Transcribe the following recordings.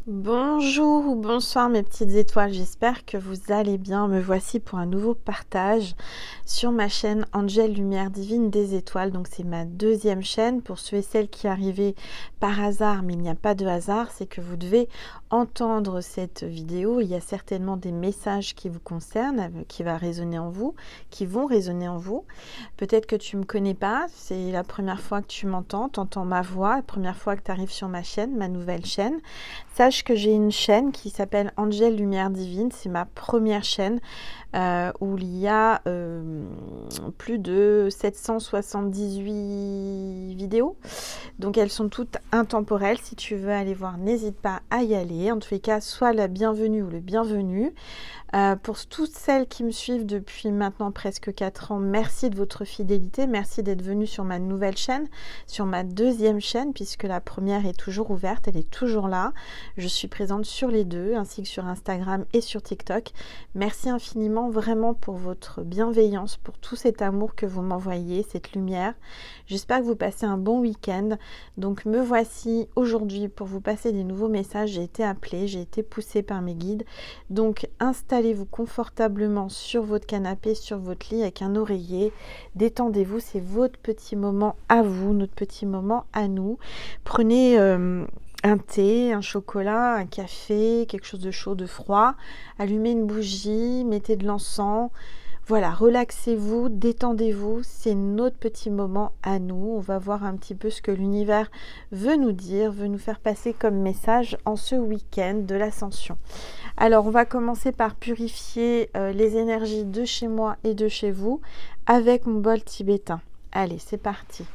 Bonjour ou bonsoir mes petites étoiles, j'espère que vous allez bien. Me voici pour un nouveau partage sur ma chaîne Angel Lumière Divine des Étoiles. Donc c'est ma deuxième chaîne. Pour ceux et celles qui arrivaient par hasard, mais il n'y a pas de hasard, c'est que vous devez entendre cette vidéo. Il y a certainement des messages qui vous concernent, qui va résonner en vous, qui vont résonner en vous. Peut-être que tu ne me connais pas, c'est la première fois que tu m'entends, tu entends ma voix, la première fois que tu arrives sur ma chaîne, ma nouvelle chaîne. Sache que j'ai une chaîne qui s'appelle Angel Lumière Divine, c'est ma première chaîne où il y a plus de 778 vidéos. Donc elles sont toutes intemporelles. Si tu veux aller voir, n'hésite pas à y aller. En tous les cas, sois la bienvenue ou le bienvenu. Pour toutes celles qui me suivent depuis maintenant presque 4 ans, merci de votre fidélité, merci d'être venue sur ma nouvelle chaîne, sur ma deuxième chaîne, puisque la première est toujours ouverte, elle est toujours là. Je suis présente sur les deux, ainsi que sur Instagram et sur TikTok. Merci infiniment vraiment pour votre bienveillance, pour tout cet amour que vous m'envoyez, cette lumière. J'espère que vous passez un bon week-end. Donc me voici aujourd'hui pour vous passer des nouveaux messages. J'ai été appelée, j'ai été poussée par mes guides. Donc installez-vous confortablement sur votre canapé, sur votre lit avec un oreiller. Détendez-vous, c'est votre petit moment à vous, notre petit moment à nous. Prenez un thé, un chocolat, un café, quelque chose de chaud, de froid. Allumez une bougie, mettez de l'encens. Voilà, relaxez-vous, détendez-vous, c'est notre petit moment à nous. On va voir un petit peu ce que l'univers veut nous dire, veut nous faire passer comme message en ce week-end de l'ascension. Alors, on va commencer par purifier les énergies de chez moi et de chez vous avec mon bol tibétain. Allez, c'est parti.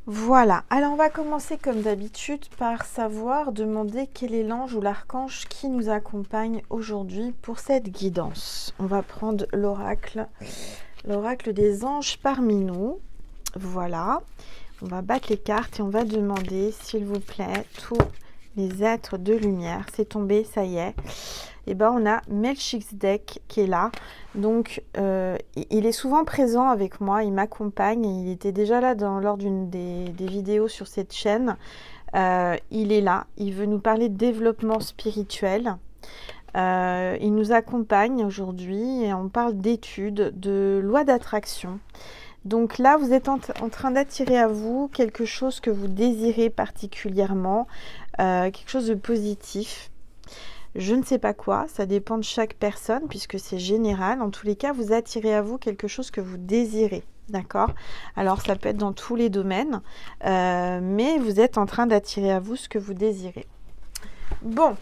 Voilà, alors on va commencer comme d'habitude par savoir demander quel est l'ange ou l'archange qui nous accompagne aujourd'hui pour cette guidance. On va prendre l'oracle des anges parmi nous. Voilà, on va battre les cartes et on va demander, s'il vous plaît, tous les êtres de lumière. C'est tombé, ça y est. Et ben on a Melchizedek qui est là. Donc il est souvent présent avec moi, il m'accompagne. Il était déjà là lors d'une des vidéos sur cette chaîne. Il est là, il veut nous parler de développement spirituel. Il nous accompagne aujourd'hui et on parle d'études, de loi d'attraction. Donc là, vous êtes en train d'attirer à vous quelque chose que vous désirez particulièrement, quelque chose de positif. Je ne sais pas quoi, ça dépend de chaque personne puisque c'est général. En tous les cas, vous attirez à vous quelque chose que vous désirez. D'accord? Alors, ça peut être dans tous les domaines, mais vous êtes en train d'attirer à vous ce que vous désirez. Bon.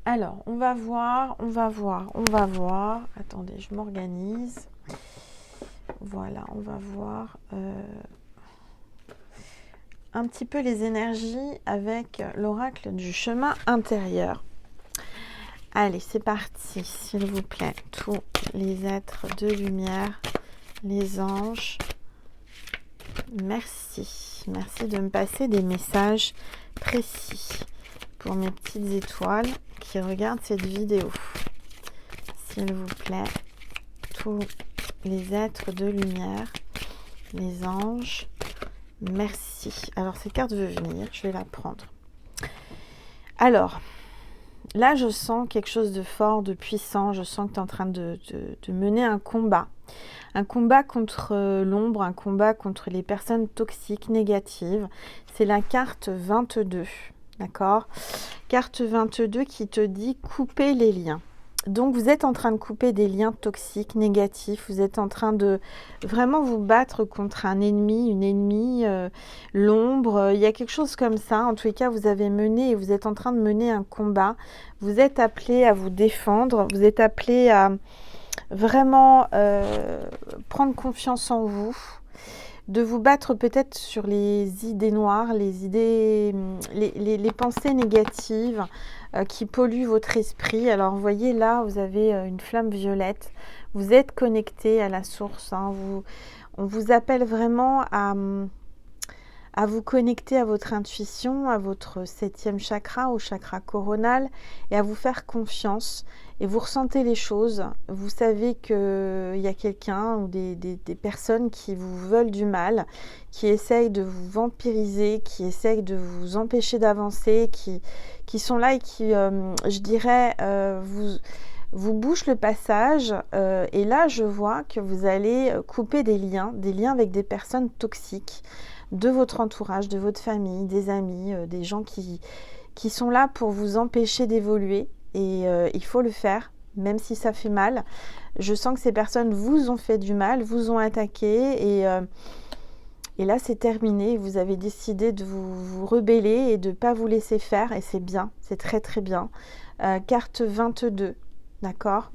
Alors, on va voir. Attendez, je m'organise. Voilà, on va voir un petit peu les énergies avec l'oracle du chemin intérieur. Allez, c'est parti, s'il vous plaît. Tous les êtres de lumière, les anges, merci. Merci de me passer des messages précis pour mes petites étoiles qui regardent cette vidéo. S'il vous plaît, tous les êtres de lumière, les anges, merci. Alors, cette carte veut venir, je vais la prendre. Alors, là, je sens quelque chose de fort, de puissant. Je sens que tu es en train de mener un combat. Un combat contre l'ombre, un combat contre les personnes toxiques, négatives. C'est la carte 22, d'accord? Carte 22 qui te dit couper les liens. Donc vous êtes en train de couper des liens toxiques, négatifs, vous êtes en train de vraiment vous battre contre un ennemi, une ennemie, l'ombre, il y a quelque chose comme ça. En tous les cas, vous avez mené et vous êtes en train de mener un combat. Vous êtes appelé à vous défendre, vous êtes appelé à vraiment prendre confiance en vous, de vous battre peut-être sur les idées noires, les idées, les pensées négatives qui polluent votre esprit. Alors vous voyez là, vous avez une flamme violette, vous êtes connecté à la source, hein. On vous appelle vraiment à vous connecter à votre intuition, à votre 7e chakra, au chakra coronal, et à vous faire confiance. Et vous ressentez les choses, vous savez qu'il y a quelqu'un ou des personnes qui vous veulent du mal, qui essayent de vous vampiriser, qui essayent de vous empêcher d'avancer, qui sont là et qui, je dirais, vous bouchent le passage. Et là, je vois que vous allez couper des liens avec des personnes toxiques, de votre entourage, de votre famille, des amis, des gens qui sont là pour vous empêcher d'évoluer. Et il faut le faire, même si ça fait mal. Je sens que ces personnes vous ont fait du mal, vous ont attaqué. Et là, c'est terminé. Vous avez décidé de vous rebeller et de ne pas vous laisser faire. Et c'est bien, c'est très très bien. Carte 22, d'accord?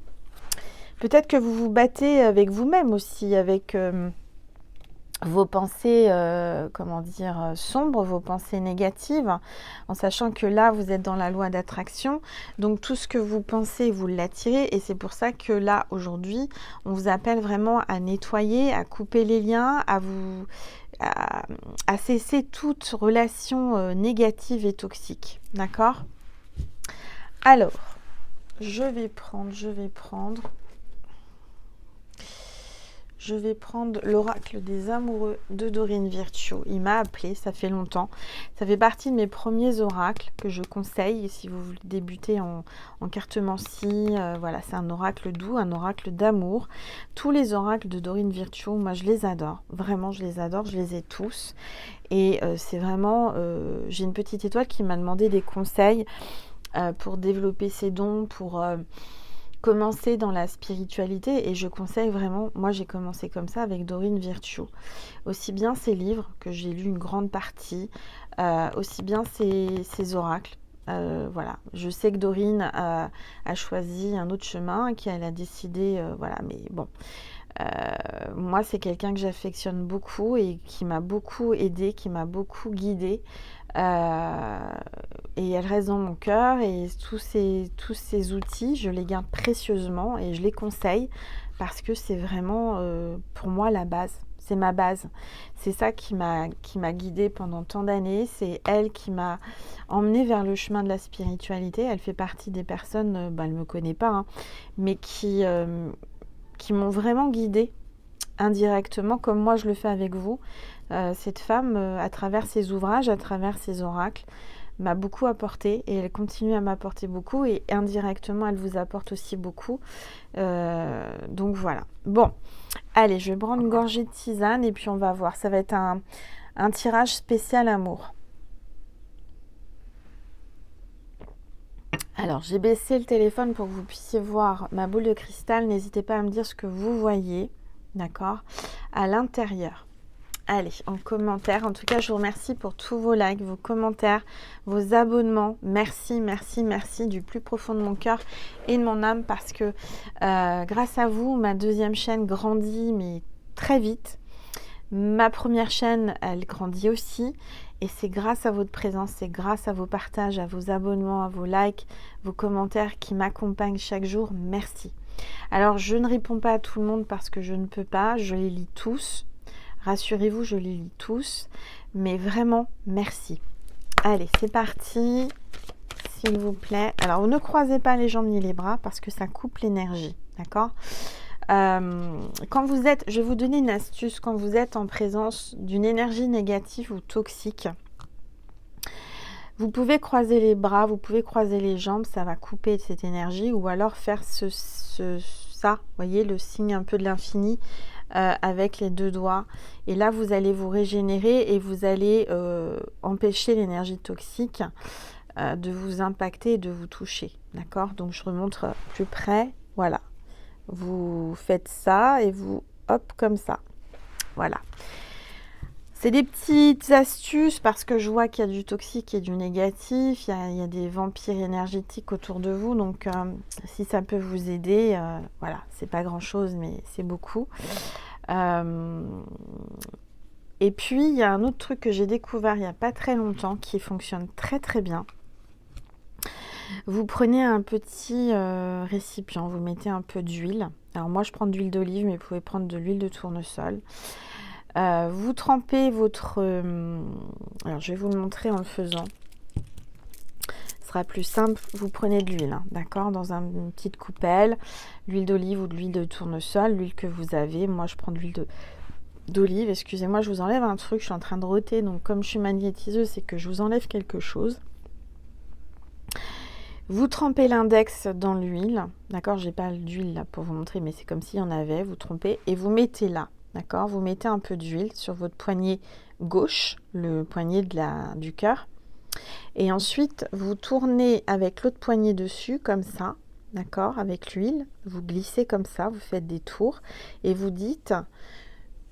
Peut-être que vous vous battez avec vous-même aussi, avec vos pensées, sombres, vos pensées négatives, en sachant que là, vous êtes dans la loi d'attraction. Donc, tout ce que vous pensez, vous l'attirez. Et c'est pour ça que là, aujourd'hui, on vous appelle vraiment à nettoyer, à couper les liens, à cesser toute relation négative et toxique. D'accord? Alors, je vais prendre l'oracle des amoureux de Dorine Virtue. Il m'a appelé, ça fait longtemps. Ça fait partie de mes premiers oracles que je conseille si vous voulez débuter en cartomancie. Voilà, c'est un oracle doux, un oracle d'amour. Tous les oracles de Dorine Virtue, moi je les adore. Vraiment, je les adore, je les ai tous. Et c'est vraiment... j'ai une petite étoile qui m'a demandé des conseils pour développer ses dons, pour... commencer dans la spiritualité, et je conseille vraiment, moi j'ai commencé comme ça avec Dorine Virtue, aussi bien ses livres que j'ai lu une grande partie, aussi bien ses oracles. Voilà, je sais que Dorine a choisi un autre chemin, qu'elle a décidé, voilà, mais bon, moi c'est quelqu'un que j'affectionne beaucoup et qui m'a beaucoup aidée, qui m'a beaucoup guidée. Et elle reste dans mon cœur, et tous ces outils, je les garde précieusement et je les conseille parce que c'est vraiment pour moi la base. C'est ma base. C'est ça qui m'a guidée pendant tant d'années. C'est elle qui m'a emmenée vers le chemin de la spiritualité. Elle fait partie des personnes, elle ne me connaît pas, hein, mais qui m'ont vraiment guidée indirectement, comme moi je le fais avec vous. Cette femme, à travers ses ouvrages, à travers ses oracles, m'a beaucoup apporté, et elle continue à m'apporter beaucoup, et indirectement elle vous apporte aussi beaucoup. Donc voilà. Bon, allez, je vais prendre une gorgée de tisane et puis on va voir. Ça va être un tirage spécial amour. Alors, j'ai baissé le téléphone pour que vous puissiez voir ma boule de cristal. N'hésitez pas à me dire ce que vous voyez, d'accord, à l'intérieur. Allez, en commentaire. En tout cas, je vous remercie pour tous vos likes, vos commentaires, vos abonnements. Merci, merci, merci du plus profond de mon cœur et de mon âme, parce que grâce à vous, ma deuxième chaîne grandit, mais très vite. Ma première chaîne, elle grandit aussi. Et c'est grâce à votre présence, c'est grâce à vos partages, à vos abonnements, à vos likes, vos commentaires qui m'accompagnent chaque jour. Merci. Alors, je ne réponds pas à tout le monde parce que je ne peux pas. Je les lis tous. Rassurez-vous, je les lis tous, mais vraiment, merci. Allez, c'est parti, s'il vous plaît. Alors, ne croisez pas les jambes ni les bras parce que ça coupe l'énergie, d'accord? Quand vous êtes, je vais vous donner une astuce, quand vous êtes en présence d'une énergie négative ou toxique, vous pouvez croiser les bras, vous pouvez croiser les jambes, ça va couper cette énergie, ou alors faire ça, vous voyez, le signe un peu de l'infini, avec les deux doigts, et là vous allez vous régénérer et vous allez empêcher l'énergie toxique. de vous impacter et de vous toucher. D'accord? Donc je remonte plus près. Voilà. Vous faites ça et vous, hop, comme ça. Voilà. C'est des petites astuces parce que je vois qu'il y a du toxique et du négatif. Il y a des vampires énergétiques autour de vous. Donc, si ça peut vous aider, voilà, c'est pas grand-chose, mais c'est beaucoup. Et puis, il y a un autre truc que j'ai découvert il n'y a pas très longtemps qui fonctionne très très bien. Vous prenez un petit récipient, vous mettez un peu d'huile. Alors moi, je prends de l'huile d'olive, mais vous pouvez prendre de l'huile de tournesol. Vous trempez votre... alors, je vais vous le montrer en le faisant. Ce sera plus simple. Vous prenez de l'huile, hein, d'accord, dans une petite coupelle. L'huile d'olive ou de l'huile de tournesol, l'huile que vous avez. Moi, je prends de l'huile d'olive. Excusez-moi, je vous enlève un truc. Je suis en train de rôter. Donc, comme je suis magnétiseuse, c'est que je vous enlève quelque chose. Vous trempez l'index dans l'huile. D'accord, j'ai pas d'huile là pour vous montrer, mais c'est comme s'il y en avait. Vous trempez et vous mettez là. D'accord, vous mettez un peu d'huile sur votre poignet gauche, le poignet du cœur. Et ensuite, vous tournez avec l'autre poignet dessus, comme ça. D'accord, avec l'huile. Vous glissez comme ça, vous faites des tours. Et vous dites,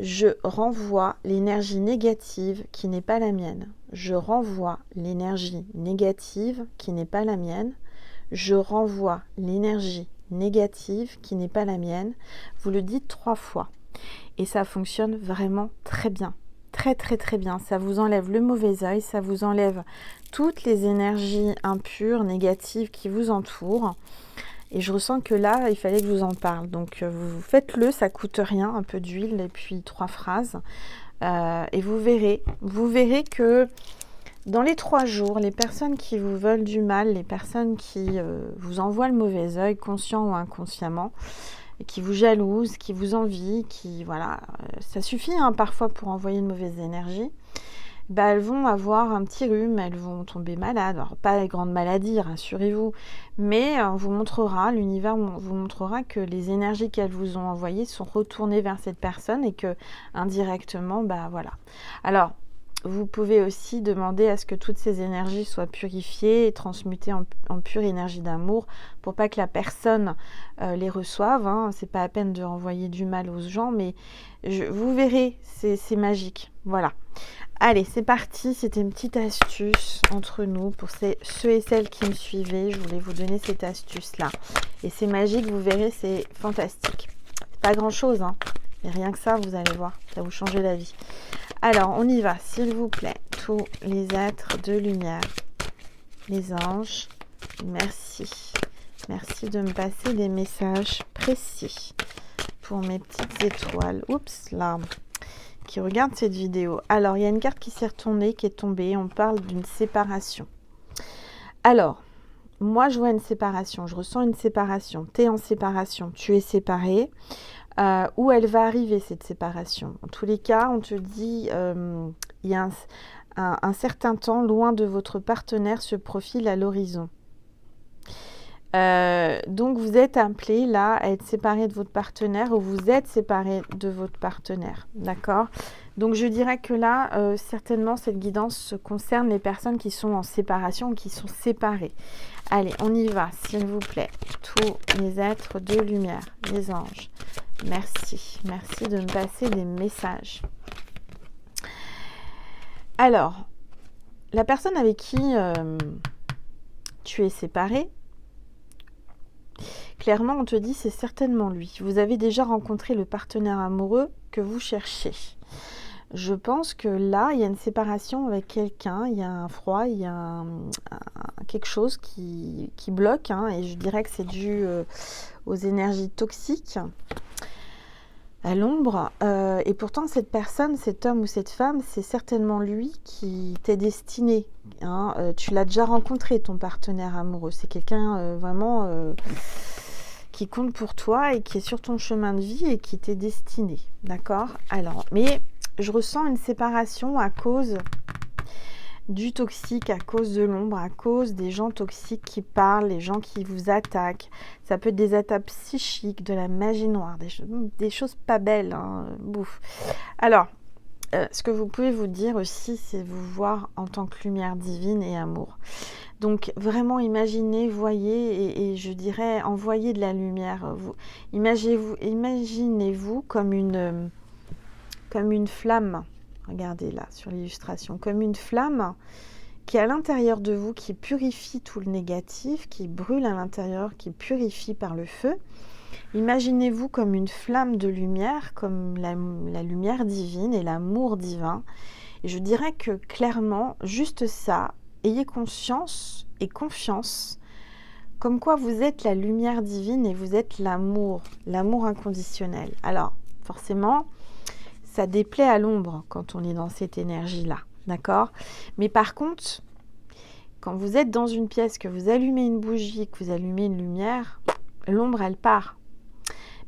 je renvoie l'énergie négative qui n'est pas la mienne. Je renvoie l'énergie négative qui n'est pas la mienne. Je renvoie l'énergie négative qui n'est pas la mienne. Vous le dites 3 fois. Et ça fonctionne vraiment très bien. Très très très bien. Ça vous enlève le mauvais œil, ça vous enlève toutes les énergies impures, négatives qui vous entourent. Et je ressens que là, il fallait que je vous en parle. Donc vous faites-le, ça coûte rien, un peu d'huile et puis 3 phrases. Et vous verrez que dans les 3 jours, les personnes qui vous veulent du mal, les personnes qui vous envoient le mauvais œil, conscient ou inconsciemment, qui vous jalousent, qui vous envient, qui voilà, ça suffit hein, parfois pour envoyer une mauvaise énergie. Bah, elles vont avoir un petit rhume, elles vont tomber malades. Alors pas les grandes maladies, rassurez-vous, mais on vous montrera, l'univers vous montrera que les énergies qu'elles vous ont envoyées sont retournées vers cette personne et que indirectement, bah voilà. Alors vous pouvez aussi demander à ce que toutes ces énergies soient purifiées et transmutées en pure énergie d'amour pour pas que la personne les reçoive. Hein. C'est pas à peine de renvoyer du mal aux gens, mais vous verrez, c'est magique. Voilà. Allez, c'est parti. C'était une petite astuce entre nous pour ceux et celles qui me suivaient. Je voulais vous donner cette astuce-là. Et c'est magique, vous verrez, c'est fantastique. C'est pas grand-chose, hein. Mais rien que ça, vous allez voir, ça va vous changer la vie. Alors, on y va, s'il vous plaît. Tous les êtres de lumière, les anges, merci. Merci de me passer des messages précis pour mes petites étoiles. Oups, là, qui regardent cette vidéo. Alors, il y a une carte qui s'est retournée, qui est tombée. On parle d'une séparation. Alors, moi, je vois une séparation. Je ressens une séparation. Tu es en séparation. Tu es séparé. Où elle va arriver cette séparation. En tous les cas, on te dit il y a un certain temps loin de votre partenaire se profile à l'horizon. Donc vous êtes appelé là à être séparé de votre partenaire ou vous êtes séparé de votre partenaire, d'accord? Donc je dirais que là, certainement cette guidance concerne les personnes qui sont en séparation ou qui sont séparées. Allez, on y va, s'il vous plaît. Tous les êtres de lumière, les anges. Merci. Merci de me passer des messages. Alors, la personne avec qui tu es séparé, clairement, on te dit c'est certainement lui. Vous avez déjà rencontré le partenaire amoureux que vous cherchez. Je pense que là, il y a une séparation avec quelqu'un, il y a un froid, il y a quelque chose qui bloque, hein, et je dirais que c'est dû aux énergies toxiques, à l'ombre. Et pourtant, cette personne, cet homme ou cette femme, c'est certainement lui qui t'est destiné. Hein. Tu l'as déjà rencontré, ton partenaire amoureux. C'est quelqu'un vraiment qui compte pour toi et qui est sur ton chemin de vie et qui t'est destiné. D'accord? Alors, mais je ressens une séparation à cause du toxique, à cause de l'ombre, à cause des gens toxiques qui parlent, les gens qui vous attaquent. Ça peut être des attaques psychiques, de la magie noire, des choses pas belles. Hein. Bouf. Alors, ce que vous pouvez vous dire aussi, c'est vous voir en tant que lumière divine et amour. Donc vraiment imaginez, voyez et je dirais envoyez de la lumière. Imaginez-vous comme une flamme. Regardez là sur l'illustration, comme une flamme qui est à l'intérieur de vous, qui purifie tout le négatif, qui brûle à l'intérieur, qui purifie par le feu. Imaginez-vous comme une flamme de lumière, comme la lumière divine et l'amour divin. Et je dirais que clairement, juste ça, ayez conscience et confiance, comme quoi vous êtes la lumière divine et vous êtes l'amour inconditionnel. Alors, forcément, ça déplaît à l'ombre quand on est dans cette énergie-là, d'accord? Mais par contre, quand vous êtes dans une pièce, que vous allumez une bougie, que vous allumez une lumière, l'ombre, elle part.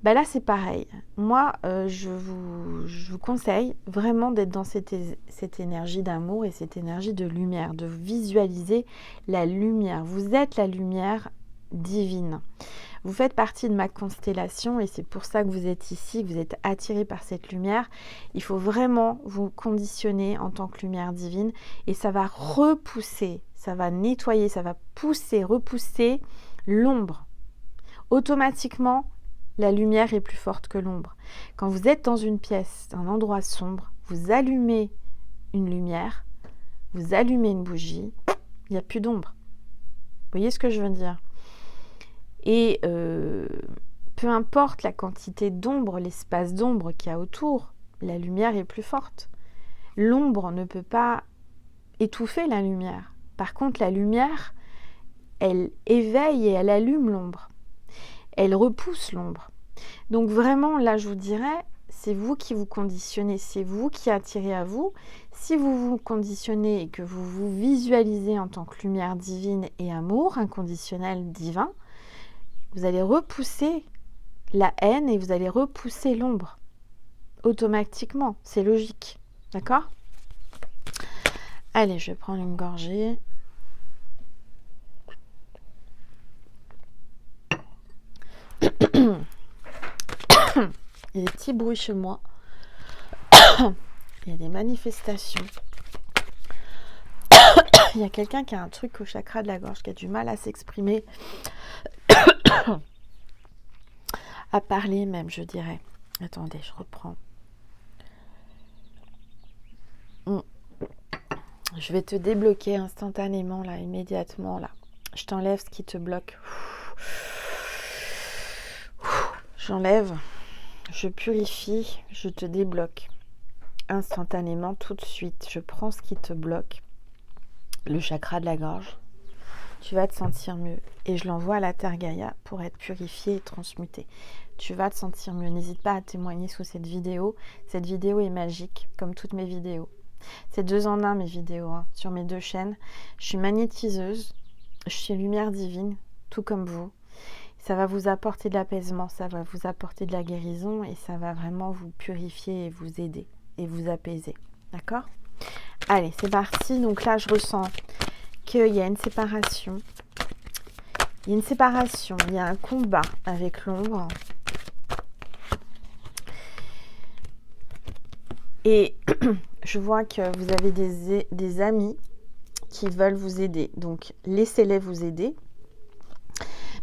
Ben là, c'est pareil. Moi, je vous conseille vraiment d'être dans cette énergie d'amour et cette énergie de lumière, de visualiser la lumière. Vous êtes la lumière divine. Vous faites partie de ma constellation et c'est pour ça que vous êtes ici, que vous êtes attiré par cette lumière. Il faut vraiment vous conditionner en tant que lumière divine et ça va repousser, ça va nettoyer, ça va pousser, repousser l'ombre. Automatiquement, la lumière est plus forte que l'ombre. Quand vous êtes dans une pièce, un endroit sombre, vous allumez une lumière, vous allumez une bougie, il n'y a plus d'ombre. Vous voyez ce que je veux dire? Et peu importe la quantité d'ombre, l'espace d'ombre qu'il y a autour, la lumière est plus forte. L'ombre ne peut pas étouffer la lumière. Par contre, la lumière, elle éveille et elle allume l'ombre. Elle repousse l'ombre. Donc vraiment, là, je vous dirais, c'est vous qui vous conditionnez, c'est vous qui attirez à vous. Si vous vous conditionnez et que vous vous visualisez en tant que lumière divine et amour inconditionnel divin, vous allez repousser la haine et vous allez repousser l'ombre. Automatiquement, c'est logique. D'accord? Allez, je vais prendre une gorgée. Il y a des petits bruits chez moi. Il y a des manifestations. Il y a quelqu'un qui a un truc au chakra de la gorge, qui a du mal à s'exprimer. À parler même, je dirais. Attendez, je reprends. Je vais te débloquer instantanément, là, immédiatement, là. Je t'enlève ce qui te bloque. J'enlève, je purifie, je te débloque. Instantanément, tout de suite, je prends ce qui te bloque, le chakra de la gorge. Tu vas te sentir mieux. Et je l'envoie à la Terre Gaïa pour être purifié et transmuté. Tu vas te sentir mieux. N'hésite pas à témoigner sous cette vidéo. Cette vidéo est magique, comme toutes mes vidéos. C'est 2 en 1 mes vidéos, hein, sur mes 2 chaînes. Je suis magnétiseuse, je suis lumière divine, tout comme vous. Ça va vous apporter de l'apaisement, ça va vous apporter de la guérison et ça va vraiment vous purifier et vous aider et vous apaiser. D'accord? Allez, c'est parti. Donc là, je ressens qu'il y a une séparation. Il y a une séparation, il y a un combat avec l'ombre. Et je vois que vous avez des amis qui veulent vous aider. Donc, laissez-les vous aider.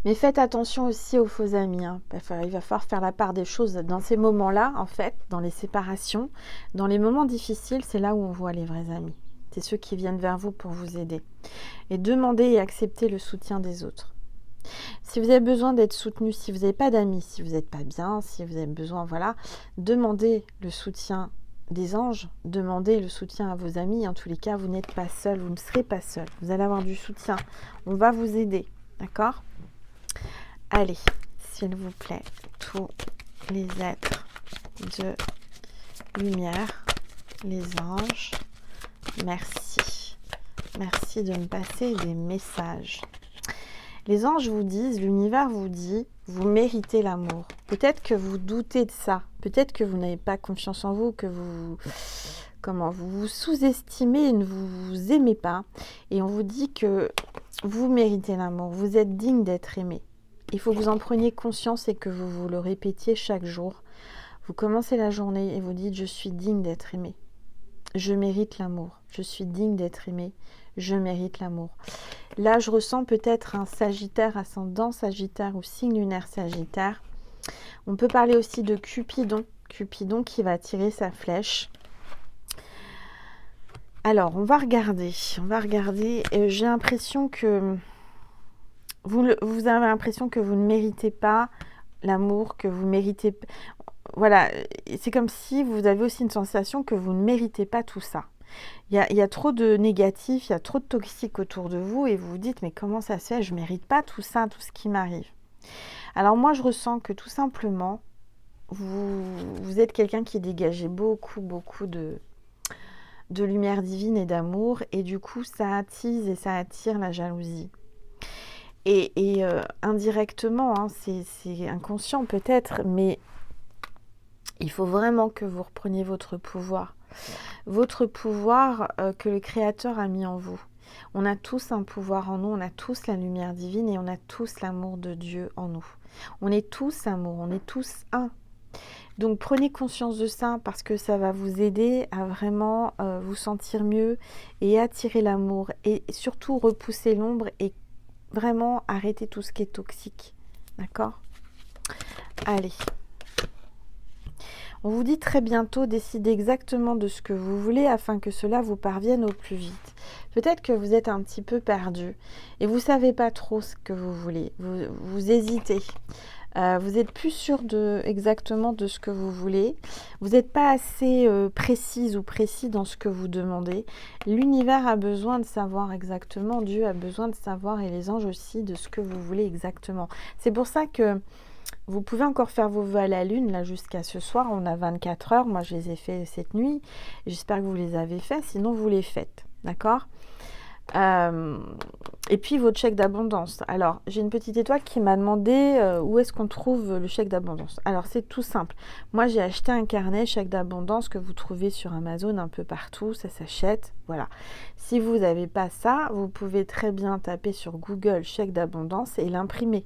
Mais faites attention aussi aux faux amis. Hein. Il va falloir faire la part des choses dans ces moments-là, en fait, dans les séparations. Dans les moments difficiles, c'est là où on voit les vrais amis. C'est ceux qui viennent vers vous pour vous aider. Et demandez et acceptez le soutien des autres. Si vous avez besoin d'être soutenu, si vous n'avez pas d'amis, si vous n'êtes pas bien, si vous avez besoin, voilà, demandez le soutien des anges, demandez le soutien à vos amis. En tous les cas, vous n'êtes pas seul, vous ne serez pas seul. Vous allez avoir du soutien. On va vous aider, d'accord? Allez, s'il vous plaît, tous les êtres de lumière, les anges, merci. Merci de me passer des messages. Les anges vous disent, l'univers vous dit, vous méritez l'amour. Peut-être que vous doutez de ça. Peut-être que vous n'avez pas confiance en vous, que vous vous sous-estimez et ne vous aimez pas. Et on vous dit que vous méritez l'amour. Vous êtes digne d'être aimé. Il faut que vous en preniez conscience et que vous vous le répétiez chaque jour. Vous commencez la journée et vous dites, je suis digne d'être aimé. Je mérite l'amour. Je suis digne d'être aimé. je mérite l'amour. Là, je ressens peut-être un Sagittaire, ascendant Sagittaire ou signe lunaire Sagittaire. On peut parler aussi de Cupidon. Cupidon qui va tirer sa flèche. Alors, on va regarder. J'ai l'impression que vous avez l'impression que vous ne méritez pas l'amour, que vous méritez... Voilà, c'est comme si vous avez aussi une sensation que vous ne méritez pas tout ça. Il y a trop de négatifs, il y a trop de toxiques autour de vous et vous vous dites mais comment ça se fait, je ne mérite pas tout ça, tout ce qui m'arrive. Alors moi je ressens que tout simplement vous êtes quelqu'un qui dégageait beaucoup de lumière divine et d'amour et du coup ça attise et ça attire la jalousie. Et indirectement, hein, c'est inconscient peut-être, mais il faut vraiment que vous repreniez votre pouvoir. Votre pouvoir que le Créateur a mis en vous. On a tous un pouvoir en nous, on a tous la lumière divine et on a tous l'amour de Dieu en nous. On est tous amour, on est tous un. Donc prenez conscience de ça parce que ça va vous aider à vraiment vous sentir mieux et attirer l'amour et surtout repousser l'ombre et vraiment arrêter tout ce qui est toxique. D'accord ? Allez. On vous dit très bientôt, décidez exactement de ce que vous voulez afin que cela vous parvienne au plus vite. Peut-être que vous êtes un petit peu perdu et vous ne savez pas trop ce que vous voulez. Vous hésitez. Vous n'êtes plus sûr exactement de ce que vous voulez. Vous n'êtes pas assez précise ou précis dans ce que vous demandez. L'univers a besoin de savoir exactement, Dieu a besoin de savoir et les anges aussi de ce que vous voulez exactement. C'est pour ça que vous pouvez encore faire vos vœux à la lune, là jusqu'à ce soir, on a 24 heures, moi je les ai fait cette nuit, j'espère que vous les avez faits, sinon vous les faites, d'accord ? Et puis votre chèque d'abondance. Alors, j'ai une petite étoile qui m'a demandé où est-ce qu'on trouve le chèque d'abondance. Alors, c'est tout simple. Moi, j'ai acheté un carnet chèque d'abondance que vous trouvez sur Amazon un peu partout, ça s'achète, voilà. Si vous n'avez pas ça, vous pouvez très bien taper sur Google chèque d'abondance et l'imprimer.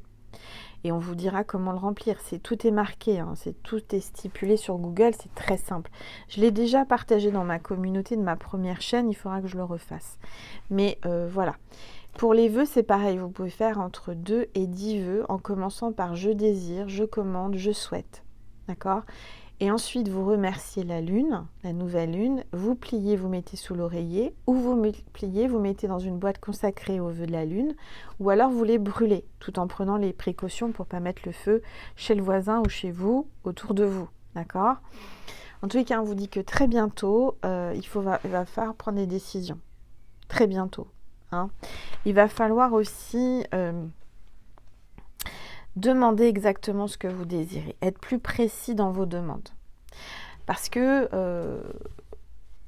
Et on vous dira comment le remplir. Tout est marqué, hein. Tout est stipulé sur Google, c'est très simple. Je l'ai déjà partagé dans ma communauté de ma première chaîne, il faudra que je le refasse. Mais voilà. Pour les vœux, c'est pareil, vous pouvez faire entre 2 et 10 vœux en commençant par je désire, je commande, je souhaite. D'accord ? Et ensuite, vous remerciez la lune, la nouvelle lune, vous pliez, vous mettez sous l'oreiller, ou vous pliez, vous mettez dans une boîte consacrée aux vœux de la lune, ou alors vous les brûlez, tout en prenant les précautions pour ne pas mettre le feu chez le voisin ou chez vous, autour de vous. D'accord ? En tous les cas, on vous dit que très bientôt, il va falloir prendre des décisions. Très bientôt. Hein. Il va falloir aussi... demandez exactement ce que vous désirez. Être plus précis dans vos demandes. Parce que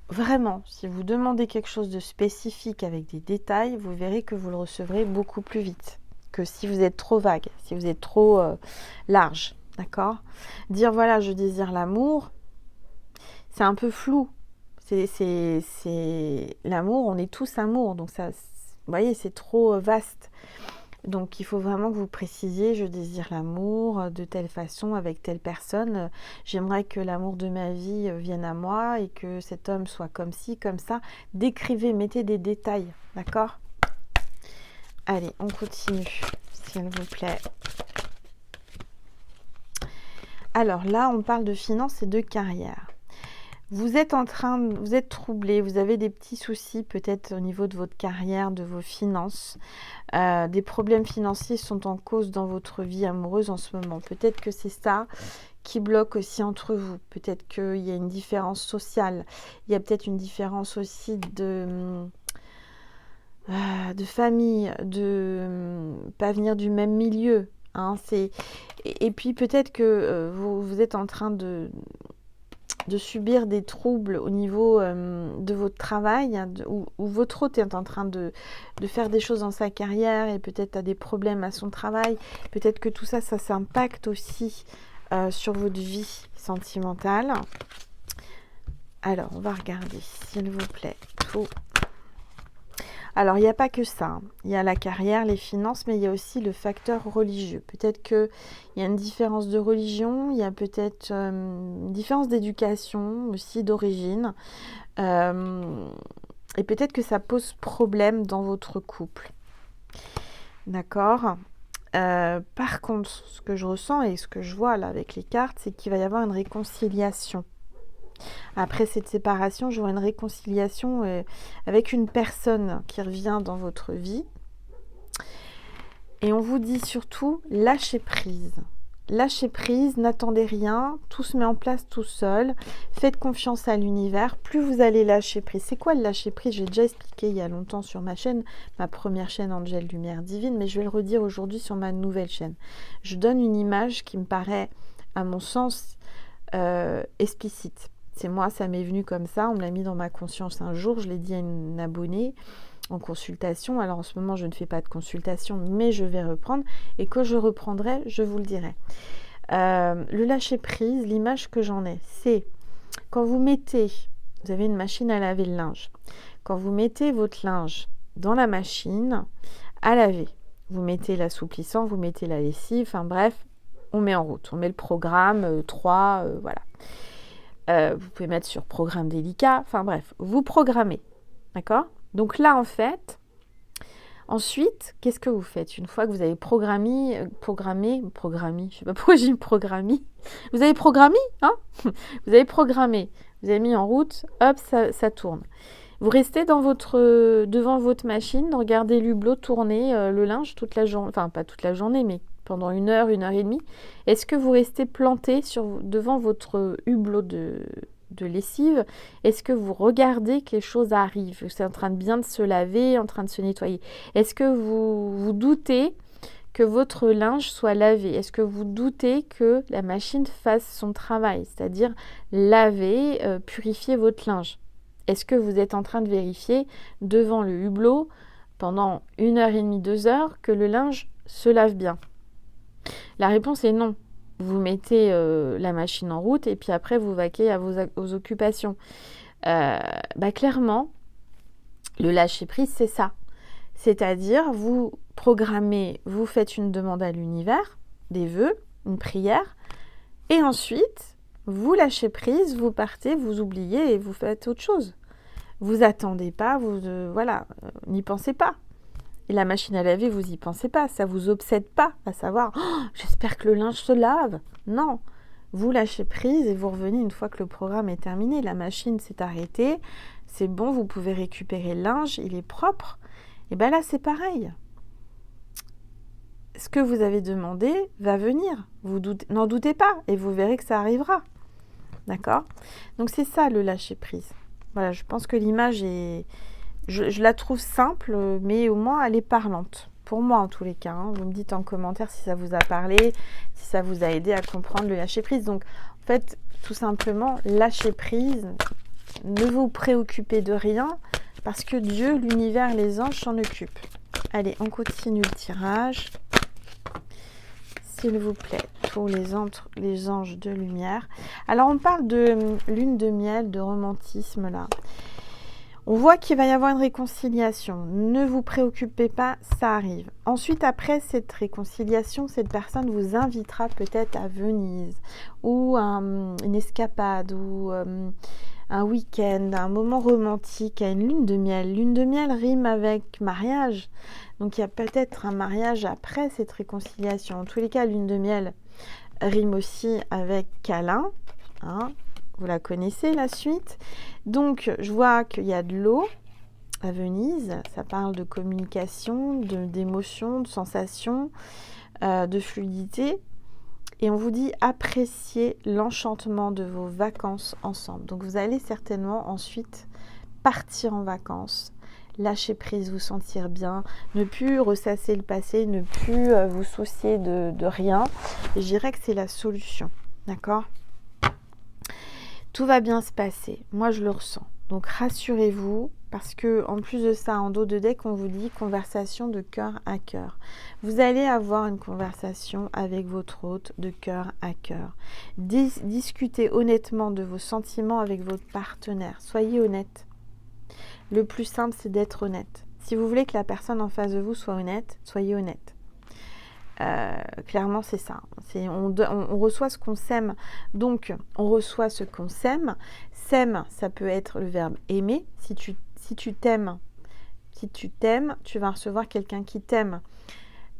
vraiment, si vous demandez quelque chose de spécifique avec des détails, vous verrez que vous le recevrez beaucoup plus vite que si vous êtes trop vague, si vous êtes trop large. D'accord ? Dire voilà, je désire l'amour, c'est un peu flou. C'est l'amour, on est tous amour. Donc ça, vous voyez, c'est trop vaste. Donc, il faut vraiment que vous précisiez, je désire l'amour de telle façon, avec telle personne. J'aimerais que l'amour de ma vie vienne à moi et que cet homme soit comme ci, comme ça. Décrivez, mettez des détails, d'accord ? Allez, on continue, s'il vous plaît. Alors là, on parle de finances et de carrière. Vous êtes troublé, vous avez des petits soucis peut-être au niveau de votre carrière, de vos finances. Des problèmes financiers sont en cause dans votre vie amoureuse en ce moment. Peut-être que c'est ça qui bloque aussi entre vous. Peut-être qu'il y a une différence sociale. Il y a peut-être une différence aussi de famille, de pas venir du même milieu. Hein, et puis peut-être que vous êtes en train de subir des troubles au niveau de votre travail, hein, où votre hôte est en train de faire des choses dans sa carrière et peut-être a des problèmes à son travail. Peut-être que tout ça, ça s'impacte aussi sur votre vie sentimentale. Alors, on va regarder, s'il vous plaît, tout. Alors, il n'y a pas que ça. Il y a la carrière, les finances, mais il y a aussi le facteur religieux. Peut-être qu'il y a une différence de religion, il y a peut-être une différence d'éducation aussi, d'origine. Et peut-être que ça pose problème dans votre couple. D'accord. Par contre, ce que je ressens et ce que je vois là avec les cartes, c'est qu'il va y avoir une réconciliation. Après cette séparation, je vois une réconciliation avec une personne qui revient dans votre vie. Et on vous dit surtout, lâchez prise. Lâchez prise, n'attendez rien, tout se met en place tout seul. Faites confiance à l'univers. Plus vous allez lâcher prise. C'est quoi le lâcher prise? J'ai déjà expliqué il y a longtemps sur ma chaîne, ma première chaîne Angel Lumière Divine, mais je vais le redire aujourd'hui sur ma nouvelle chaîne. Je donne une image qui me paraît, à mon sens, explicite. C'est moi, ça m'est venu comme ça, on me l'a mis dans ma conscience un jour, je l'ai dit à une abonnée en consultation. Alors en ce moment, je ne fais pas de consultation, mais je vais reprendre. Et quand je reprendrai, je vous le dirai. Le lâcher-prise, l'image que j'en ai, c'est quand vous mettez, vous avez une machine à laver le linge. Quand vous mettez votre linge dans la machine à laver, vous mettez l'assouplissant, vous mettez la lessive, enfin bref, on met en route. On met le programme 3, voilà. Vous pouvez mettre sur programme délicat, enfin bref, vous programmez, d'accord? Donc là, en fait, ensuite, qu'est-ce que vous faites? Une fois que vous avez programmé, je sais pas pourquoi j'ai programmé, vous avez programmé, hein? Vous avez programmé, vous avez mis en route, hop, ça tourne. Vous restez devant votre machine, regardez l'hublot tourner le linge toute la journée, enfin pas toute la journée, mais pendant 1 heure, 1 heure et demie. Est-ce que vous restez planté devant votre hublot de lessive? Est-ce que vous regardez que les choses arrivent? C'est en train de bien de se laver, en train de se nettoyer. Est-ce que vous doutez que votre linge soit lavé? Est-ce que vous doutez que la machine fasse son travail, c'est-à-dire laver, purifier votre linge? Est-ce que vous êtes en train de vérifier devant le hublot pendant 1 heure et demie, 2 heures que le linge se lave bien? La réponse est non. Vous mettez la machine en route et puis après vous vaquez à vos occupations. Clairement, le lâcher-prise, c'est ça. C'est-à-dire, vous programmez, vous faites une demande à l'univers, des vœux, une prière, et ensuite, vous lâchez prise, vous partez, vous oubliez et vous faites autre chose. Vous attendez pas, n'y pensez pas. Et la machine à laver, vous y pensez pas, ça vous obsède pas à savoir j'espère que le linge se lave. Non, vous lâchez prise et vous revenez une fois que le programme est terminé. La machine s'est arrêtée, c'est bon, vous pouvez récupérer le linge, il est propre. Et bien là, c'est pareil. Ce que vous avez demandé va venir. N'en doutez pas et vous verrez que ça arrivera. D'accord? Donc c'est ça le lâcher prise. Voilà, je pense que l'image est... Je la trouve simple, mais au moins elle est parlante. Pour moi en tous les cas. Hein. Vous me dites en commentaire si ça vous a parlé, si ça vous a aidé à comprendre le lâcher prise. Donc en fait, tout simplement, lâcher prise, ne vous préoccupez de rien, parce que Dieu, l'univers, les anges s'en occupent. Allez, on continue le tirage. S'il vous plaît, pour les anges de lumière. Alors on parle de lune de miel, de romantisme là. On voit qu'il va y avoir une réconciliation. Ne vous préoccupez pas, ça arrive. Ensuite, après cette réconciliation, cette personne vous invitera peut-être à Venise ou une escapade ou un week-end, un moment romantique, à une lune de miel. Lune de miel rime avec mariage. Donc, il y a peut-être un mariage après cette réconciliation. En tous les cas, lune de miel rime aussi avec câlin. Hein. Vous la connaissez, la suite. Donc, je vois qu'il y a de l'eau à Venise. Ça parle de communication, d'émotion, de sensations, de fluidité. Et on vous dit appréciez l'enchantement de vos vacances ensemble. Donc, vous allez certainement ensuite partir en vacances, lâcher prise, vous sentir bien, ne plus ressasser le passé, ne plus vous soucier de rien. Et je dirais que c'est la solution. D'accord ? Tout va bien se passer. Moi, je le ressens. Donc, rassurez-vous, parce que en plus de ça, en dos de deck, on vous dit conversation de cœur à cœur. Vous allez avoir une conversation avec votre hôte de cœur à cœur. Discutez honnêtement de vos sentiments avec votre partenaire. Soyez honnête. Le plus simple, c'est d'être honnête. Si vous voulez que la personne en face de vous soit honnête, soyez honnête. Clairement, c'est ça. On reçoit ce qu'on sème. Donc, on reçoit ce qu'on sème. Sème, ça peut être le verbe aimer. si tu t'aimes, tu vas recevoir quelqu'un qui t'aime.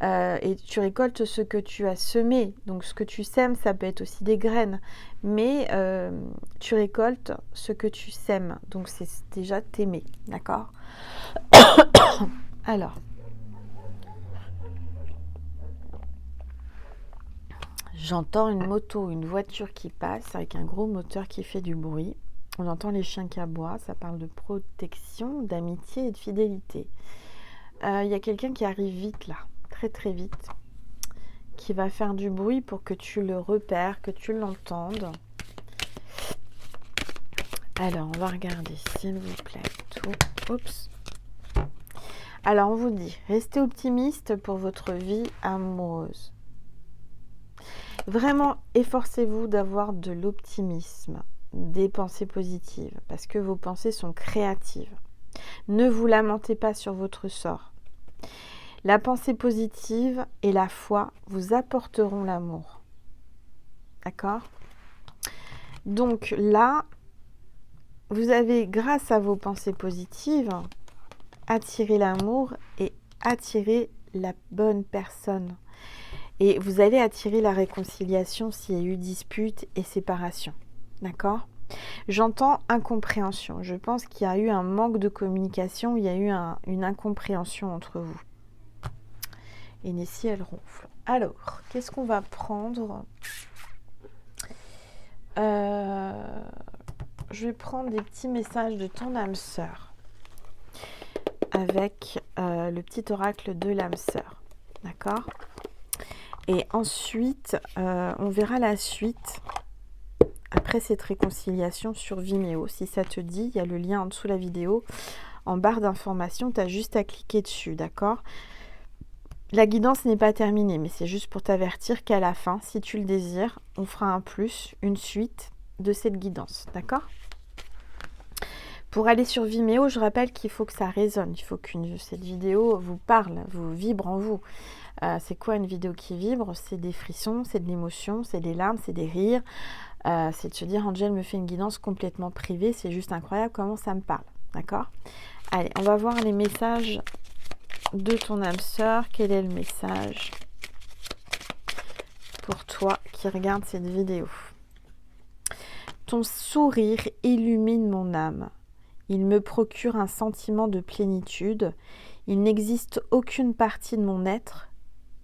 Et tu récoltes ce que tu as semé. Donc ce que tu sèmes, ça peut être aussi des graines. Mais tu récoltes ce que tu sèmes. Donc c'est déjà t'aimer. D'accord? Alors. J'entends une moto, une voiture qui passe avec un gros moteur qui fait du bruit. On entend les chiens qui aboient. Ça parle de protection, d'amitié et de fidélité. Il y a quelqu'un qui arrive vite là. Très très vite, qui va faire du bruit pour que tu le repères, que tu l'entendes. Alors, on va regarder, s'il vous plaît, tout. Oups. Alors, on vous dit, restez optimiste pour votre vie amoureuse. Vraiment, efforcez-vous d'avoir de l'optimisme, des pensées positives, parce que vos pensées sont créatives. Ne vous lamentez pas sur votre sort. La pensée positive et la foi vous apporteront l'amour. D'accord? Donc là, vous avez, grâce à vos pensées positives, attiré l'amour et attiré la bonne personne. Et vous allez attirer la réconciliation s'il y a eu dispute et séparation. D'accord? J'entends incompréhension. Je pense qu'il y a eu un manque de communication, il y a eu une incompréhension entre vous. Et Nessie, elle ronfle. Alors, qu'est-ce qu'on va prendre? Je vais prendre des petits messages de ton âme sœur avec le petit oracle de l'âme sœur. D'accord? Et ensuite, on verra la suite après cette réconciliation sur Vimeo. Si ça te dit, il y a le lien en dessous de la vidéo. En barre d'informations, tu as juste à cliquer dessus. D'accord? La guidance n'est pas terminée, mais c'est juste pour t'avertir qu'à la fin, si tu le désires, on fera un plus, une suite de cette guidance. D'accord? Pour aller sur Vimeo, je rappelle qu'il faut que ça résonne. Il faut que cette vidéo vous parle, vous vibre en vous. C'est quoi une vidéo qui vibre? C'est des frissons, c'est de l'émotion, c'est des larmes, c'est des rires. C'est de se dire, Angel me fait une guidance complètement privée. C'est juste incroyable comment ça me parle. D'accord? Allez, on va voir les messages de ton âme sœur. Quel est le message pour toi qui regarde cette vidéo? Ton sourire illumine mon âme. Il me procure un sentiment de plénitude. Il n'existe aucune partie de mon être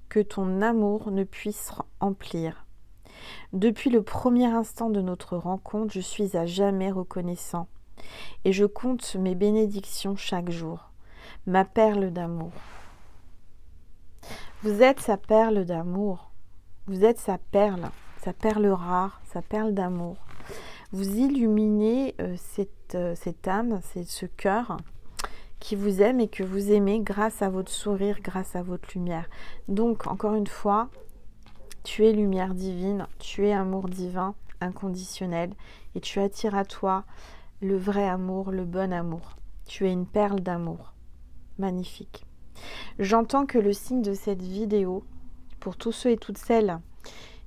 que ton amour ne puisse emplir. Depuis le premier instant de notre rencontre, je suis à jamais reconnaissant et je compte mes bénédictions chaque jour. Ma perle d'amour. Vous êtes sa perle d'amour. Vous êtes sa perle rare, sa perle d'amour. Vous illuminez cette âme, c'est ce cœur qui vous aime et que vous aimez grâce à votre sourire, grâce à votre lumière. Donc, encore une fois, tu es lumière divine, tu es amour divin, inconditionnel, et tu attires à toi le vrai amour, le bon amour. Tu es une perle d'amour. Magnifique. J'entends que le signe de cette vidéo, pour tous ceux et toutes celles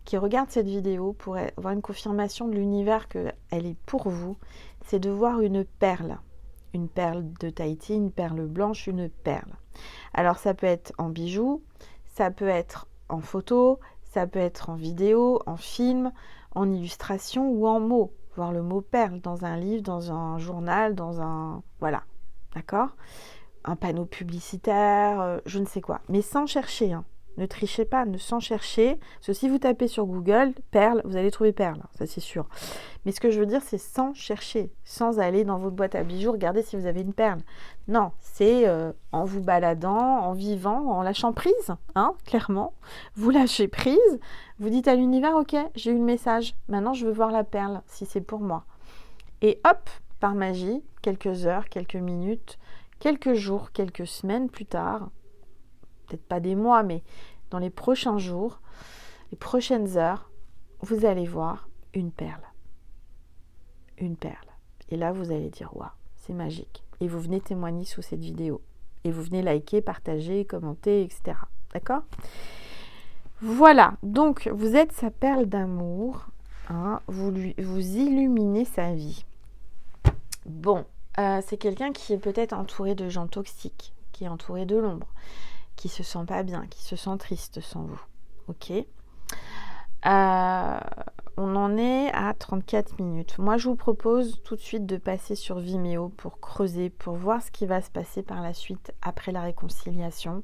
qui regardent cette vidéo, pour avoir une confirmation de l'univers qu'elle est pour vous, c'est de voir une perle. Une perle de Tahiti, une perle blanche, une perle. Alors ça peut être en bijoux, ça peut être en photo, ça peut être en vidéo, en film, en illustration ou en mots. Voir le mot perle dans un livre, dans un journal, dans un... Voilà, d'accord? Un panneau publicitaire, je ne sais quoi. Mais sans chercher, hein. Ne trichez pas, sans chercher. Parce que si vous tapez sur Google, perle, vous allez trouver perle, ça c'est sûr. Mais ce que je veux dire, c'est sans chercher, sans aller dans votre boîte à bijoux, regarder si vous avez une perle. Non, c'est en vous baladant, en vivant, en lâchant prise, hein, clairement. Vous lâchez prise, vous dites à l'univers, ok, j'ai eu le message, maintenant je veux voir la perle, si c'est pour moi. Et hop, par magie, quelques heures, quelques minutes, quelques jours, quelques semaines plus tard, peut-être pas des mois, mais dans les prochains jours, les prochaines heures, vous allez voir une perle. Une perle. Et là, vous allez dire, waouh, c'est magique. Et vous venez témoigner sous cette vidéo. Et vous venez liker, partager, commenter, etc. D'accord? Voilà. Donc, vous êtes sa perle d'amour. Hein, vous illuminez sa vie. Bon. c'est quelqu'un qui est peut-être entouré de gens toxiques, qui est entouré de l'ombre, qui se sent pas bien, qui se sent triste sans vous. Ok. On en est à 34 minutes. Moi, je vous propose tout de suite de passer sur Vimeo pour creuser, pour voir ce qui va se passer par la suite après la réconciliation,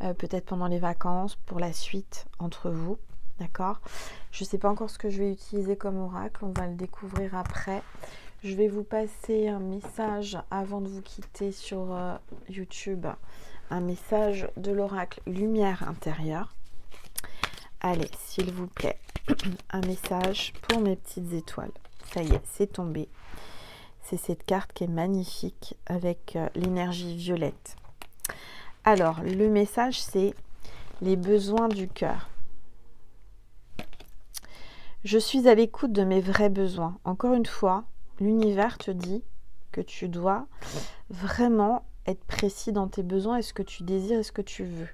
peut-être pendant les vacances, pour la suite entre vous. D'accord? Je ne sais pas encore ce que je vais utiliser comme oracle, on va le découvrir après. Je vais vous passer un message avant de vous quitter sur YouTube, un message de l'oracle Lumière intérieure. Allez, s'il vous plaît, un message pour mes petites étoiles. Ça y est, c'est tombé. C'est cette carte qui est magnifique avec l'énergie violette. Alors, le message, c'est les besoins du cœur. Je suis à l'écoute de mes vrais besoins. Encore une fois, l'univers te dit que tu dois vraiment être précis dans tes besoins et ce que tu désires et ce que tu veux.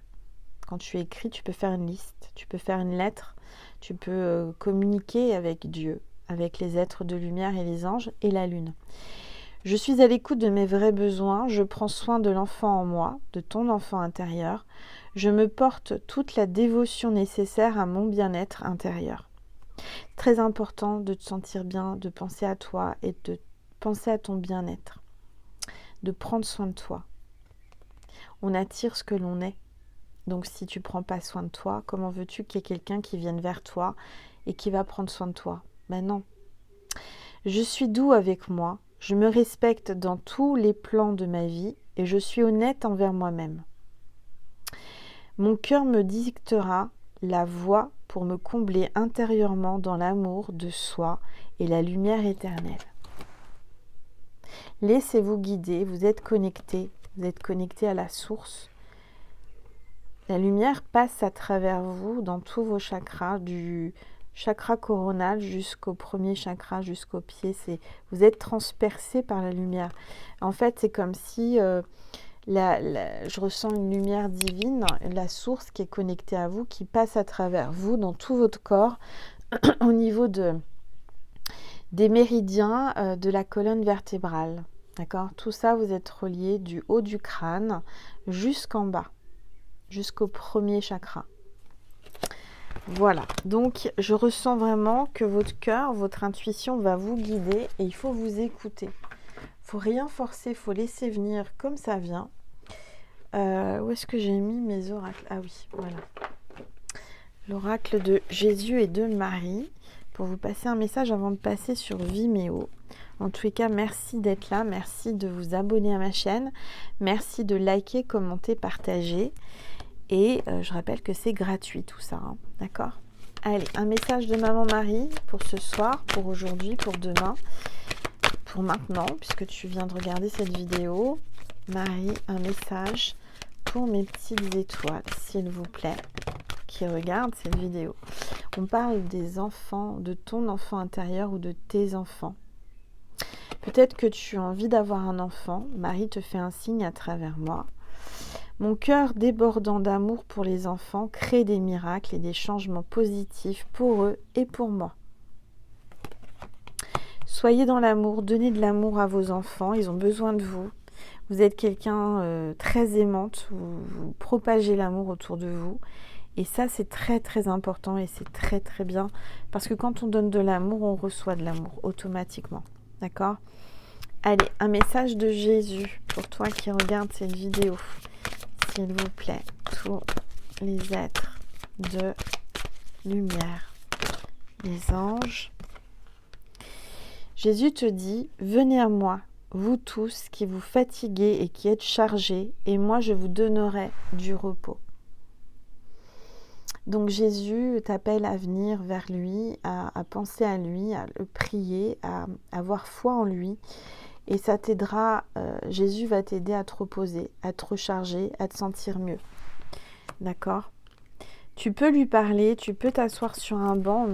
Quand tu écris, tu peux faire une liste, tu peux faire une lettre, tu peux communiquer avec Dieu, avec les êtres de lumière et les anges et la lune. Je suis à l'écoute de mes vrais besoins, je prends soin de l'enfant en moi, de ton enfant intérieur. Je me porte toute la dévotion nécessaire à mon bien-être intérieur. Très important de te sentir bien, de penser à toi et de penser à ton bien-être, de prendre soin de toi. On attire ce que l'on est. Donc si tu ne prends pas soin de toi, comment veux-tu qu'il y ait quelqu'un qui vienne vers toi et qui va prendre soin de toi? Ben non. Je suis doux avec moi, je me respecte dans tous les plans de ma vie et je suis honnête envers moi-même. Mon cœur me dictera la voie pour me combler intérieurement dans l'amour de soi et la lumière éternelle. Laissez-vous guider, vous êtes connecté à la source. La lumière passe à travers vous dans tous vos chakras, du chakra coronal jusqu'au premier chakra, jusqu'au pied. Vous êtes transpercé par la lumière. En fait, c'est comme si je ressens une lumière divine, la source qui est connectée à vous, qui passe à travers vous, dans tout votre corps, au niveau des méridiens de la colonne vertébrale. D'accord? Tout ça, vous êtes relié du haut du crâne jusqu'en bas, jusqu'au premier chakra. Voilà, donc je ressens vraiment que votre cœur, votre intuition va vous guider et il faut vous écouter. Il ne faut rien forcer, il faut laisser venir comme ça vient. Où est-ce que j'ai mis mes oracles? Ah oui, voilà. L'oracle de Jésus et de Marie, pour vous passer un message avant de passer sur Vimeo. En tous les cas, merci d'être là, merci de vous abonner à ma chaîne, merci de liker, commenter, partager. Et je rappelle que c'est gratuit tout ça, hein, d'accord? Allez, un message de Maman Marie pour ce soir, pour aujourd'hui, pour demain, pour maintenant, puisque tu viens de regarder cette vidéo. Marie, un message pour mes petites étoiles, s'il vous plaît, qui regardent cette vidéo. On parle des enfants, de ton enfant intérieur ou de tes enfants. Peut-être que tu as envie d'avoir un enfant. Marie te fait un signe à travers moi. Mon cœur débordant d'amour pour les enfants crée des miracles et des changements positifs pour eux et pour moi. Soyez dans l'amour, donnez de l'amour à vos enfants, ils ont besoin de vous. Vous êtes quelqu'un très aimante, vous propagez l'amour autour de vous. Et ça, c'est très très important et c'est très très bien. Parce que quand on donne de l'amour, on reçoit de l'amour automatiquement. D'accord? Allez, un message de Jésus pour toi qui regarde cette vidéo. S'il vous plaît, tous les êtres de lumière, les anges. Jésus te dit, venez à moi, vous tous qui vous fatiguez et qui êtes chargés, et moi je vous donnerai du repos. Donc Jésus t'appelle à venir vers lui, à penser à lui, à le prier, à avoir foi en lui. Et ça t'aidera, Jésus va t'aider à te reposer, à te recharger, à te sentir mieux. D'accord? Tu peux lui parler, tu peux t'asseoir sur un banc,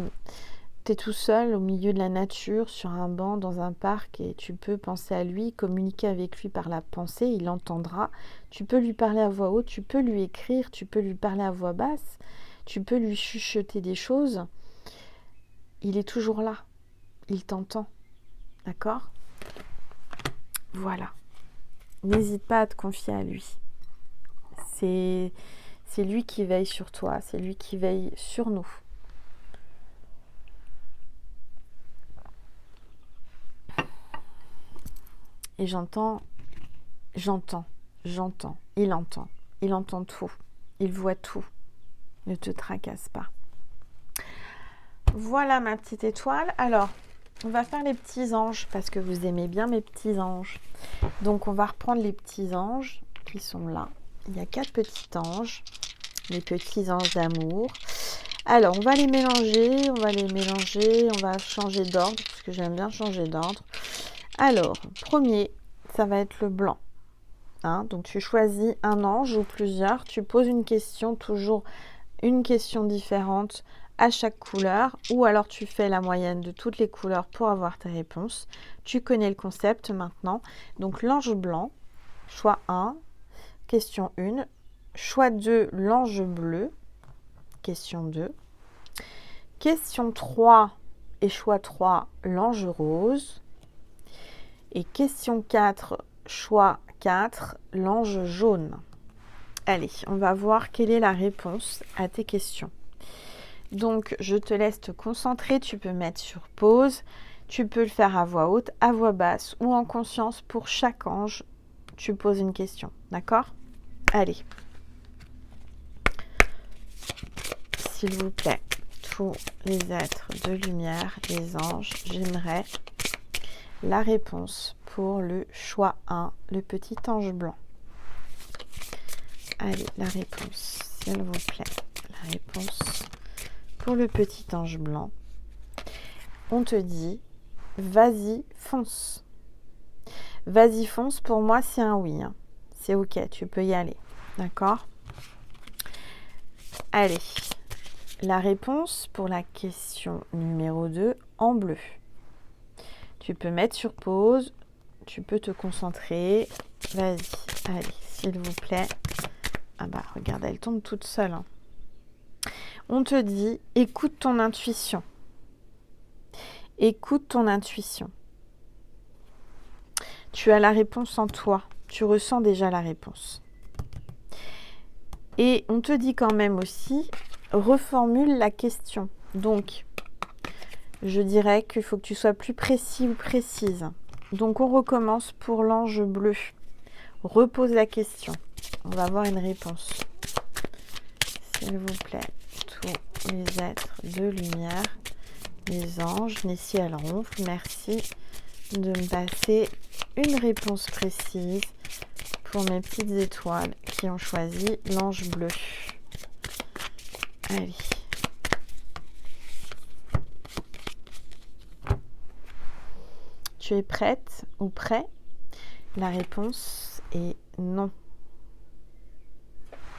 tu es tout seul au milieu de la nature, sur un banc, dans un parc, et tu peux penser à lui, communiquer avec lui par la pensée, il entendra. Tu peux lui parler à voix haute, tu peux lui écrire, tu peux lui parler à voix basse, tu peux lui chuchoter des choses. Il est toujours là, il t'entend. D'accord? Voilà. N'hésite pas à te confier à lui. C'est lui qui veille sur toi, c'est lui qui veille sur nous. Et j'entends. Il entend tout. Il voit tout. Ne te tracasse pas. Voilà ma petite étoile. Alors, on va faire les petits anges parce que vous aimez bien mes petits anges. Donc, on va reprendre les petits anges qui sont là. Il y a 4 petits anges. Les petits anges d'amour. Alors, on va les mélanger. On va changer d'ordre parce que j'aime bien changer d'ordre. Alors, premier, ça va être le blanc. Donc, tu choisis un ange ou plusieurs. Tu poses une question, toujours une question différente à chaque couleur. Ou alors, tu fais la moyenne de toutes les couleurs pour avoir tes réponses. Tu connais le concept maintenant. Donc, l'ange blanc, choix 1, question 1. Choix 2, l'ange bleu, question 2. Question 3 et choix 3, l'ange rose. Et question 4, choix 4, l'ange jaune. Allez, on va voir quelle est la réponse à tes questions. Donc, je te laisse te concentrer. Tu peux mettre sur pause. Tu peux le faire à voix haute, à voix basse ou en conscience. Pour chaque ange, tu poses une question. D'accord ? Allez. S'il vous plaît, tous les êtres de lumière, les anges, j'aimerais la réponse pour le choix 1, le petit ange blanc. Allez, la réponse, s'il vous plaît. La réponse pour le petit ange blanc. On te dit, vas-y, fonce. Vas-y, fonce, pour moi, c'est un oui. C'est OK, tu peux y aller. D'accord ? Allez, la réponse pour la question numéro 2, en bleu. Tu peux mettre sur pause, tu peux te concentrer. Vas-y, allez, s'il vous plaît. Ah bah, regarde, elle tombe toute seule. On te dit, écoute ton intuition. Écoute ton intuition. Tu as la réponse en toi. Tu ressens déjà la réponse. Et on te dit quand même aussi, reformule la question. Donc, je dirais qu'il faut que tu sois plus précis ou précise. Donc, on recommence pour l'ange bleu. Repose la question. On va avoir une réponse. S'il vous plaît, tous les êtres de lumière, les anges, Nessie elle ronfle, merci de me passer une réponse précise pour mes petites étoiles qui ont choisi l'ange bleu. Allez. Tu es prête ou prêt ? La réponse est non.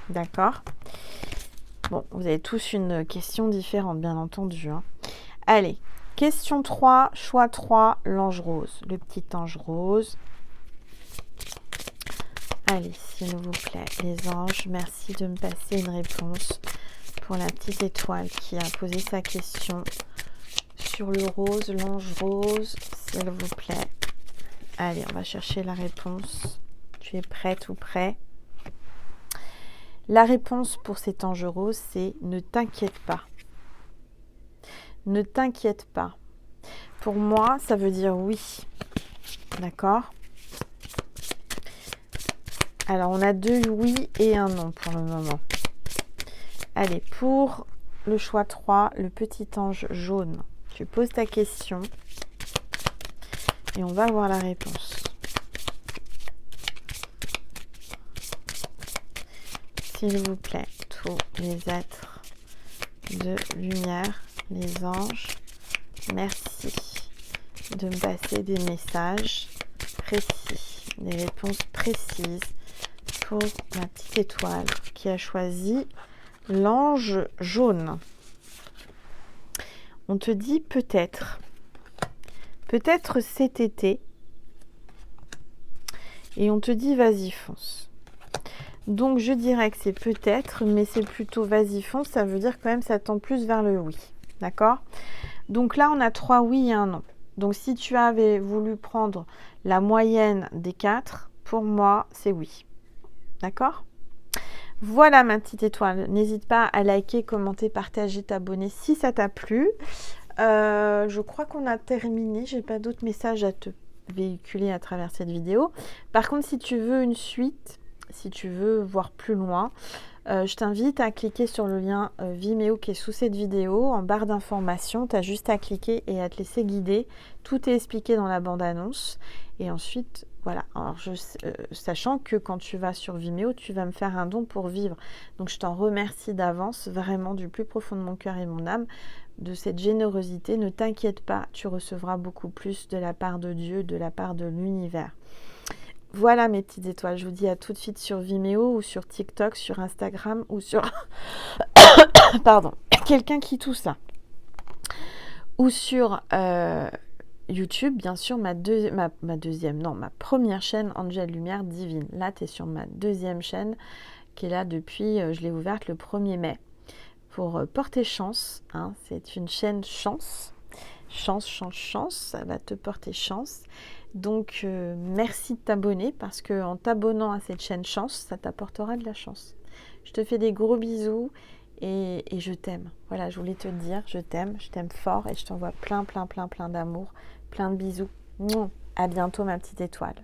D'accord ? Bon, vous avez tous une question différente, bien entendu. Allez, question 3, choix 3, l'ange rose. Le petit ange rose. Allez, s'il vous plaît, les anges, merci de me passer une réponse pour la petite étoile qui a posé sa question sur le rose, l'ange rose, s'il vous plaît. Allez, on va chercher la réponse. Tu es prête ou prêt ? La réponse pour cet ange rose, c'est « Ne t'inquiète pas ». Ne t'inquiète pas. Pour moi, ça veut dire oui. D'accord ? Alors, on a 2 oui et un non pour le moment. Allez, pour le choix 3, le petit ange jaune. Tu poses ta question et on va voir la réponse. S'il vous plaît, tous les êtres de lumière, les anges, merci de me passer des messages précis, des réponses précises pour ma petite étoile qui a choisi l'ange jaune. On te dit peut-être cet été et on te dit vas-y fonce. Donc je dirais que c'est peut-être, mais c'est plutôt vas-y fonce, ça veut dire quand même ça tend plus vers le oui. D'accord ? Donc là on a 3 oui et un non. Donc, si tu avais voulu prendre la moyenne des 4, pour moi, c'est oui. D'accord? Voilà ma petite étoile. N'hésite pas à liker, commenter, partager, t'abonner si ça t'a plu. Je crois qu'on a terminé. J'ai pas d'autres messages à te véhiculer à travers cette vidéo. Par contre, si tu veux une suite, si tu veux voir plus loin, je t'invite à cliquer sur le lien Vimeo qui est sous cette vidéo. En barre d'informations, tu as juste à cliquer et à te laisser guider. Tout est expliqué dans la bande-annonce. Et ensuite, voilà. Alors, sachant que quand tu vas sur Vimeo, tu vas me faire un don pour vivre. Donc, je t'en remercie d'avance, vraiment du plus profond de mon cœur et mon âme, de cette générosité. Ne t'inquiète pas, tu recevras beaucoup plus de la part de Dieu, de la part de l'univers. Voilà mes petites étoiles, je vous dis à tout de suite sur Vimeo ou sur TikTok, sur Instagram ou sur... Pardon, quelqu'un qui tousse là. Ou sur YouTube, bien sûr, ma première chaîne Angel Lumière Divine. Là, tu es sur ma deuxième chaîne qui est là depuis, je l'ai ouverte le 1er mai pour porter chance. Hein, c'est une chaîne chance. Chance, ça va te porter chance. Donc, merci de t'abonner parce qu'en t'abonnant à cette chaîne chance, ça t'apportera de la chance. Je te fais des gros bisous et je t'aime. Voilà, je voulais te dire, je t'aime fort et je t'envoie plein d'amour, plein de bisous. À bientôt ma petite étoile.